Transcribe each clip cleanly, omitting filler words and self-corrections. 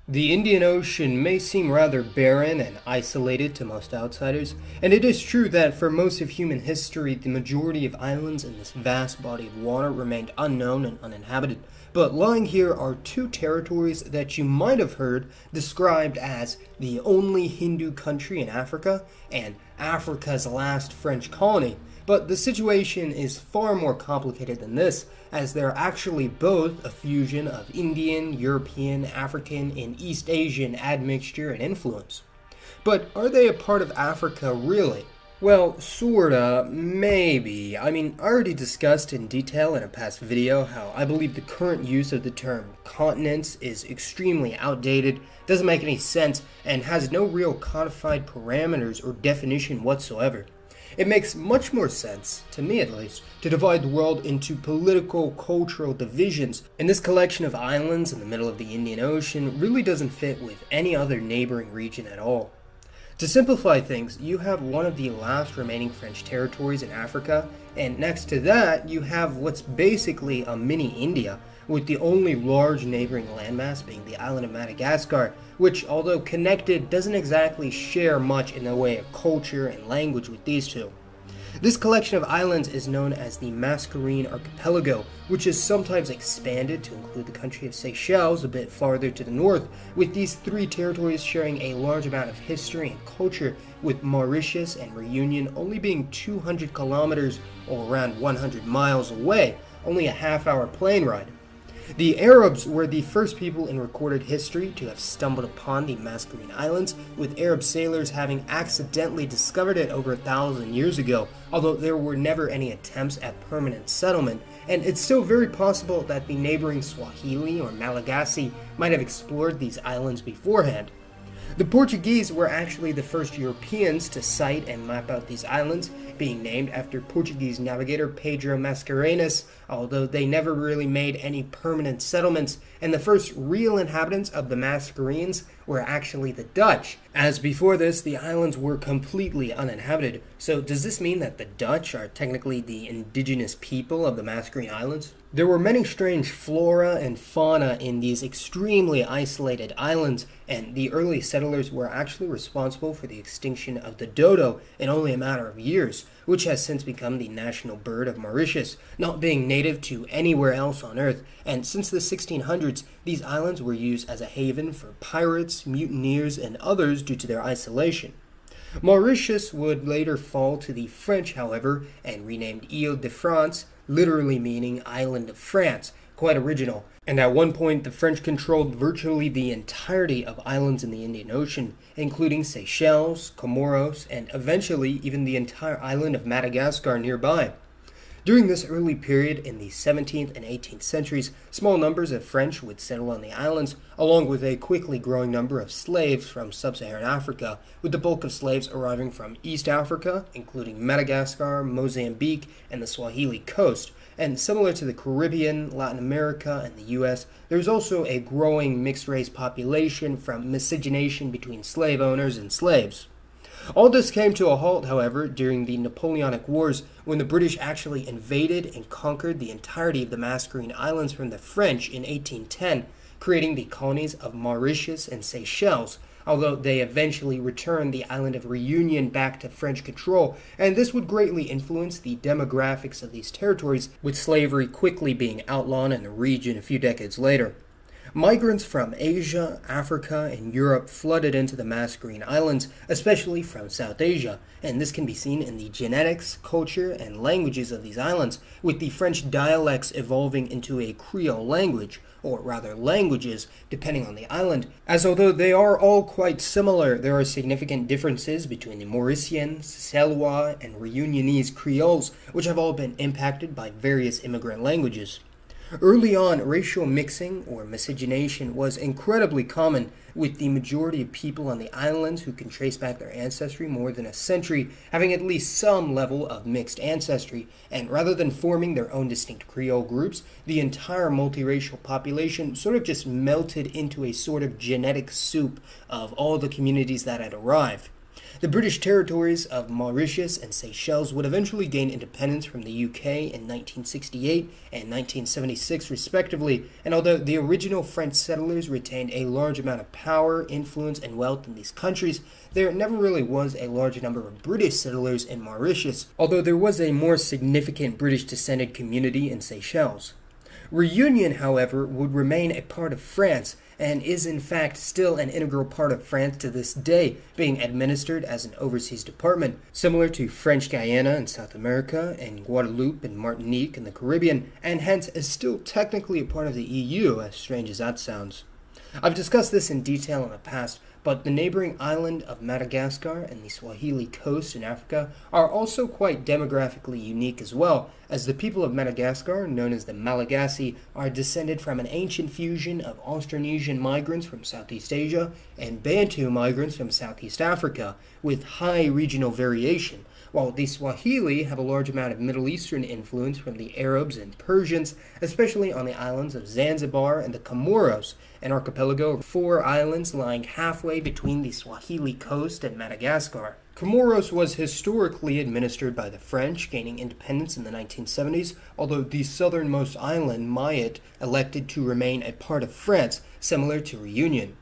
The Indian Ocean may seem rather barren and isolated to most outsiders, and it is true that for most of human history, the majority of islands in this vast body of water remained unknown and uninhabited. But lying here are two territories that you might have heard described as the only Hindu country in Africa and Africa's last French colony. But the situation is far more complicated than this, as they're actually both a fusion of Indian, European, African, and East Asian admixture and influence. But are they a part of Africa really? Well, sorta, maybe. I already discussed in detail in a past video how I believe the current use of the term continents is extremely outdated, doesn't make any sense, and has no real codified parameters or definition whatsoever. It makes much more sense, to me at least, to divide the world into political, cultural divisions, and this collection of islands in the middle of the Indian Ocean really doesn't fit with any other neighboring region at all. To simplify things, you have one of the last remaining French territories in Africa, and next to that, you have what's basically a mini India, with the only large neighboring landmass being the island of Madagascar, which, although connected, doesn't exactly share much in the way of culture and language with these two. This collection of islands is known as the Mascarene Archipelago, which is sometimes expanded to include the country of Seychelles a bit farther to the north, with these three territories sharing a large amount of history and culture, with Mauritius and Réunion only being 200 kilometers or around 100 miles away, only a half-hour plane ride. The Arabs were the first people in recorded history to have stumbled upon the Mascarene Islands, with Arab sailors having accidentally discovered it over 1,000 years ago, although there were never any attempts at permanent settlement, and it's still very possible that the neighboring Swahili or Malagasy might have explored these islands beforehand. The Portuguese were actually the first Europeans to sight and map out these islands, being named after Portuguese navigator Pedro Mascarenhas, although they never really made any permanent settlements, and the first real inhabitants of the Mascarenes were actually the Dutch, as before this the islands were completely uninhabited. So does this mean that the Dutch are technically the indigenous people of the Mascarene Islands? There were many strange flora and fauna in these extremely isolated islands, and the early settlers were actually responsible for the extinction of the dodo in only a matter of years, which has since become the national bird of Mauritius, not being native to anywhere else on Earth, and since the 1600s, these islands were used as a haven for pirates, mutineers, and others due to their isolation. Mauritius would later fall to the French, however, and renamed Ile de France, literally meaning Island of France, quite original. And at one point, the French controlled virtually the entirety of islands in the Indian Ocean, including Seychelles, Comoros, and eventually even the entire island of Madagascar nearby. During this early period in the 17th and 18th centuries, small numbers of French would settle on the islands, along with a quickly growing number of slaves from sub-Saharan Africa, with the bulk of slaves arriving from East Africa, including Madagascar, Mozambique, and the Swahili coast. And similar to the Caribbean, Latin America, and the US, there was also a growing mixed-race population from miscegenation between slave owners and slaves. All this came to a halt, however, during the Napoleonic Wars, when the British actually invaded and conquered the entirety of the Mascarene Islands from the French in 1810, creating the colonies of Mauritius and Seychelles, although they eventually returned the island of Réunion back to French control, and this would greatly influence the demographics of these territories, with slavery quickly being outlawed in the region a few decades later. Migrants from Asia, Africa, and Europe flooded into the Mascarene Islands, especially from South Asia, and this can be seen in the genetics, culture, and languages of these islands, with the French dialects evolving into a Creole language, or rather languages, depending on the island, as although they are all quite similar, there are significant differences between the Mauritian, Seychellois, and Réunionnese Creoles, which have all been impacted by various immigrant languages. Early on, racial mixing, or miscegenation, was incredibly common, with the majority of people on the islands who can trace back their ancestry more than a century having at least some level of mixed ancestry, and rather than forming their own distinct Creole groups, the entire multiracial population sort of just melted into a sort of genetic soup of all the communities that had arrived. The British territories of Mauritius and Seychelles would eventually gain independence from the UK in 1968 and 1976 respectively, and although the original French settlers retained a large amount of power, influence, and wealth in these countries, there never really was a large number of British settlers in Mauritius, although there was a more significant British-descended community in Seychelles. Réunion, however, would remain a part of France, and is in fact still an integral part of France to this day, being administered as an overseas department, similar to French Guiana in South America, and Guadeloupe and Martinique in the Caribbean, and hence is still technically a part of the EU, as strange as that sounds. I've discussed this in detail in the past, but the neighboring island of Madagascar and the Swahili coast in Africa are also quite demographically unique as well, as the people of Madagascar, known as the Malagasy, are descended from an ancient fusion of Austronesian migrants from Southeast Asia and Bantu migrants from Southeast Africa, with high regional variation, while the Swahili have a large amount of Middle Eastern influence from the Arabs and Persians, especially on the islands of Zanzibar and the Comoros, an archipelago of 4 islands lying halfway between the Swahili coast and Madagascar. Comoros was historically administered by the French, gaining independence in the 1970s, although the southernmost island, Mayotte, elected to remain a part of France, similar to Réunion.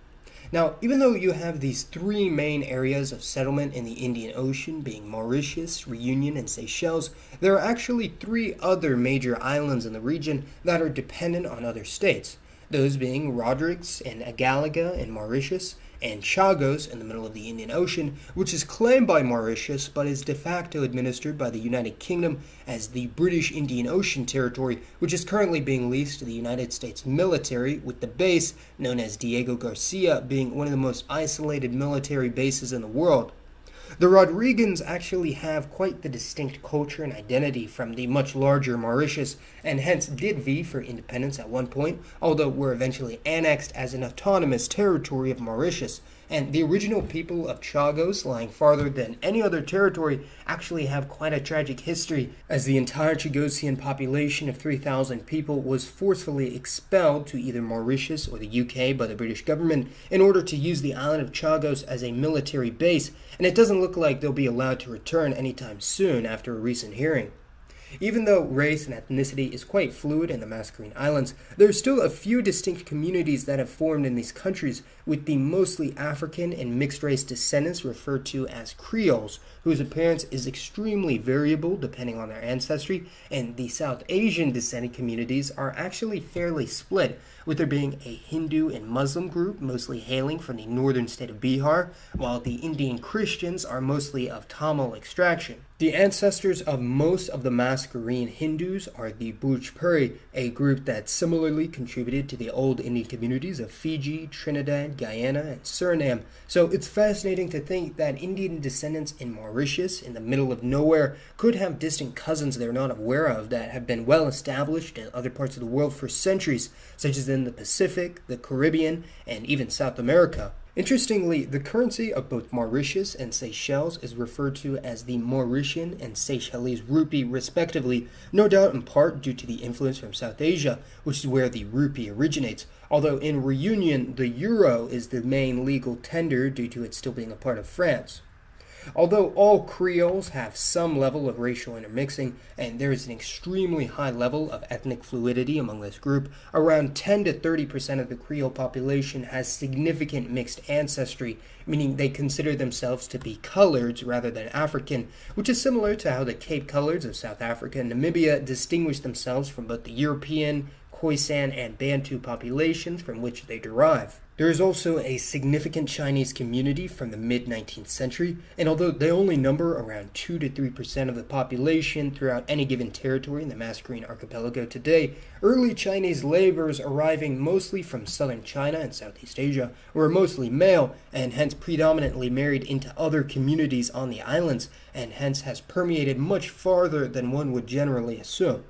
Now, even though you have these 3 main areas of settlement in the Indian Ocean, being Mauritius, Réunion, and Seychelles, there are actually 3 other major islands in the region that are dependent on other states, those being Rodrigues and Agalaga in Mauritius, and Chagos in the middle of the Indian Ocean, which is claimed by Mauritius but is de facto administered by the United Kingdom as the British Indian Ocean Territory, which is currently being leased to the United States military, with the base, known as Diego Garcia, being one of the most isolated military bases in the world. The Rodriguans actually have quite the distinct culture and identity from the much larger Mauritius, and hence did vie for independence at one point, although were eventually annexed as an autonomous territory of Mauritius. And the original people of Chagos, lying farther than any other territory, actually have quite a tragic history, as the entire Chagosian population of 3,000 people was forcefully expelled to either Mauritius or the UK by the British government in order to use the island of Chagos as a military base, and it doesn't look like they'll be allowed to return anytime soon after a recent hearing. Even though race and ethnicity is quite fluid in the Mascarene Islands, there are still a few distinct communities that have formed in these countries, with the mostly African and mixed-race descendants referred to as Creoles, whose appearance is extremely variable depending on their ancestry, and the South Asian descended communities are actually fairly split, with there being a Hindu and Muslim group mostly hailing from the northern state of Bihar, while the Indian Christians are mostly of Tamil extraction. The ancestors of most of the Mascarene Hindus are the Bhojpuri, a group that similarly contributed to the old Indian communities of Fiji, Trinidad, Guyana, and Suriname. So it's fascinating to think that Indian descendants in Mauritius, in the middle of nowhere, could have distant cousins they're not aware of that have been well established in other parts of the world for centuries, such as in the Pacific, the Caribbean, and even South America. Interestingly, the currency of both Mauritius and Seychelles is referred to as the Mauritian and Seychelles rupee respectively, no doubt in part due to the influence from South Asia, which is where the rupee originates, although in Réunion the euro is the main legal tender due to it still being a part of France. Although all Creoles have some level of racial intermixing, and there is an extremely high level of ethnic fluidity among this group, around 10 to 30% of the Creole population has significant mixed ancestry, meaning they consider themselves to be coloreds rather than African, which is similar to how the Cape Coloreds of South Africa and Namibia distinguish themselves from both the European, Khoisan, and Bantu populations from which they derive. There is also a significant Chinese community from the mid-19th century, and although they only number around 2 to 3% of the population throughout any given territory in the Mascarene Archipelago today, early Chinese laborers arriving mostly from southern China and Southeast Asia were mostly male, and hence predominantly married into other communities on the islands, and hence has permeated much farther than one would generally assume.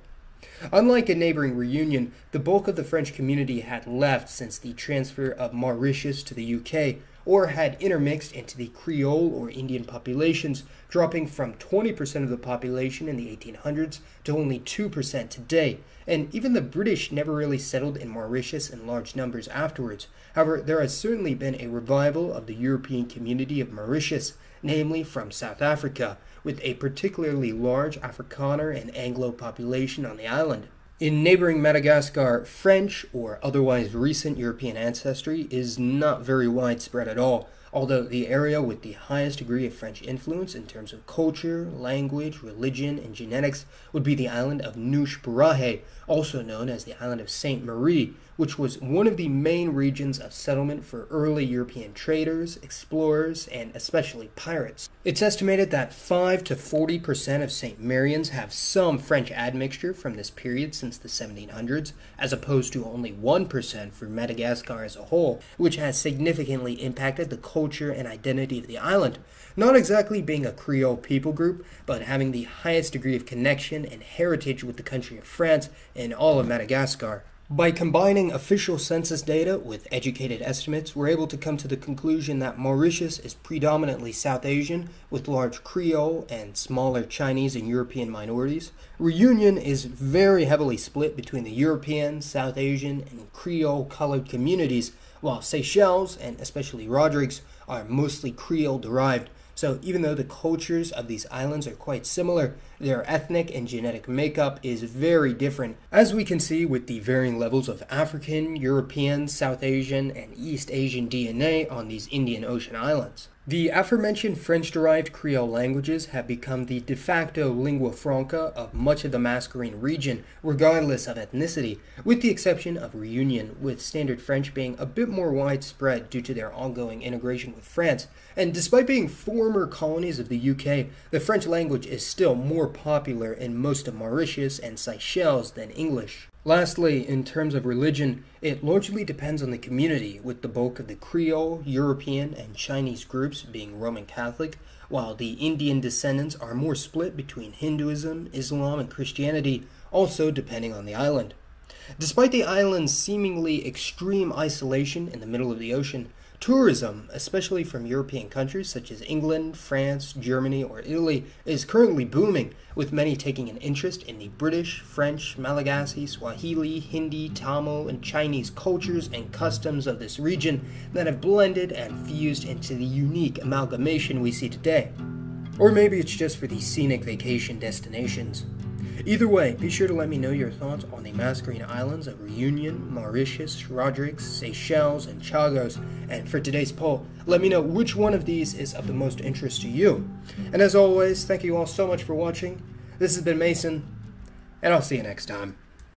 Unlike a neighboring Réunion, the bulk of the French community had left since the transfer of Mauritius to the UK, or had intermixed into the Creole or Indian populations, dropping from 20% of the population in the 1800s to only 2% today. And even the British never really settled in Mauritius in large numbers afterwards. However, there has certainly been a revival of the European community of Mauritius, namely from South Africa, with a particularly large Afrikaner and Anglo population on the island. In neighboring Madagascar, French or otherwise recent European ancestry is not very widespread at all, although the area with the highest degree of French influence in terms of culture, language, religion, and genetics would be the island of Nush Barahe, also known as the island of Sainte Marie, which was one of the main regions of settlement for early European traders, explorers, and especially pirates. It's estimated that 5 to 40% of St. Marians have some French admixture from this period since the 1700s, as opposed to only 1% for Madagascar as a whole, which has significantly impacted the culture and identity of the island, not exactly being a Creole people group, but having the highest degree of connection and heritage with the country of France and all of Madagascar. By combining official census data with educated estimates, we're able to come to the conclusion that Mauritius is predominantly South Asian, with large Creole and smaller Chinese and European minorities. Réunion is very heavily split between the European, South Asian, and Creole colored communities, while Seychelles, and especially Rodrigues, are mostly Creole derived. So even though the cultures of these islands are quite similar, their ethnic and genetic makeup is very different, as we can see with the varying levels of African, European, South Asian, and East Asian DNA on these Indian Ocean islands. The aforementioned French-derived Creole languages have become the de facto lingua franca of much of the Mascarene region, regardless of ethnicity, with the exception of Réunion, with Standard French being a bit more widespread due to their ongoing integration with France. And despite being former colonies of the UK, the French language is still more popular in most of Mauritius and Seychelles than English. Lastly, in terms of religion, it largely depends on the community, with the bulk of the Creole, European, and Chinese groups being Roman Catholic, while the Indian descendants are more split between Hinduism, Islam, and Christianity, also depending on the island. Despite the island's seemingly extreme isolation in the middle of the ocean, tourism, especially from European countries such as England, France, Germany, or Italy, is currently booming, with many taking an interest in the British, French, Malagasy, Swahili, Hindi, Tamil, and Chinese cultures and customs of this region that have blended and fused into the unique amalgamation we see today. Or maybe it's just for these scenic vacation destinations. Either way, be sure to let me know your thoughts on the Mascarene Islands of Réunion, Mauritius, Rodrigues, Seychelles, and Chagos. And for today's poll, let me know which one of these is of the most interest to you. And as always, thank you all so much for watching. This has been Mason, and I'll see you next time.